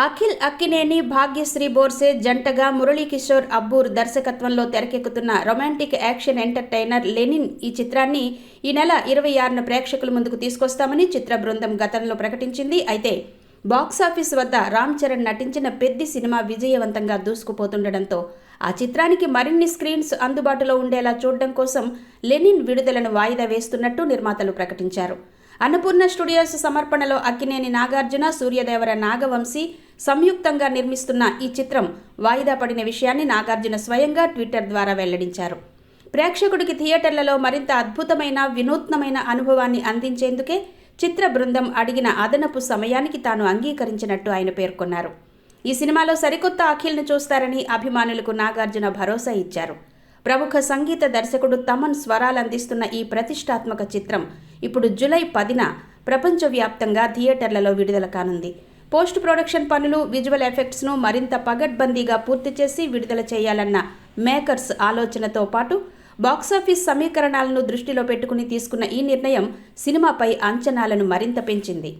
అఖిల్ అక్కినేని భాగ్యశ్రీ బోర్సే జంటగా మురళీకిషోర్ అబ్బూర్ దర్శకత్వంలో తెరకెక్కుతున్న రొమాంటిక్ యాక్షన్ ఎంటర్టైనర్ లెనిన్ ఈ చిత్రాన్ని ఈ నెల 26న ప్రేక్షకుల ముందుకు తీసుకొస్తామని చిత్ర బృందం గతంలో ప్రకటించింది. అయితే బాక్సాఫీస్ వద్ద రామ్ చరణ్ నటించిన పెద్ది సినిమా విజయవంతంగా దూసుకుపోతుండటంతో ఆ చిత్రానికి మరిన్ని స్క్రీన్స్ అందుబాటులో ఉండేలా చూడడం కోసం లెనిన్ విడుదలను వాయిదా వేస్తున్నట్టు నిర్మాతలు ప్రకటించారు. అన్నపూర్ణ స్టూడియోస్ సమర్పణలో అక్కినేని నాగార్జున, సూర్యదేవర నాగవంశీ సంయుక్తంగా నిర్మిస్తున్న ఈ చిత్రం వాయిదా పడిన విషయాన్ని నాగార్జున స్వయంగా ట్విట్టర్ ద్వారా వెల్లడించారు. ప్రేక్షకుడికి థియేటర్లలో మరింత అద్భుతమైన వినూత్నమైన అనుభవాన్ని అందించేందుకే చిత్ర బృందం అడిగిన అదనపు సమయానికి తాను అంగీకరించినట్టు ఆయన పేర్కొన్నారు. ఈ సినిమాలో సరికొత్త అఖిల్ను చూస్తారని అభిమానులకు నాగార్జున భరోసా ఇచ్చారు. ప్రముఖ సంగీత దర్శకుడు తమన్ స్వరాలందిస్తున్న ఈ ప్రతిష్టాత్మక చిత్రం ఇప్పుడు జూలై 10న ప్రపంచవ్యాప్తంగా థియేటర్లలో విడుదల కానుంది. పోస్ట్ ప్రొడక్షన్ పనులు, విజువల్ ఎఫెక్ట్స్ను మరింత పగడ్బందీగా పూర్తి చేసి విడుదల చేయాలన్న మేకర్స్ ఆలోచనతో పాటు బాక్సాఫీస్ సమీకరణాలను దృష్టిలో పెట్టుకుని తీసుకున్న ఈ నిర్ణయం సినిమాపై అంచనాలను మరింత పెంచింది.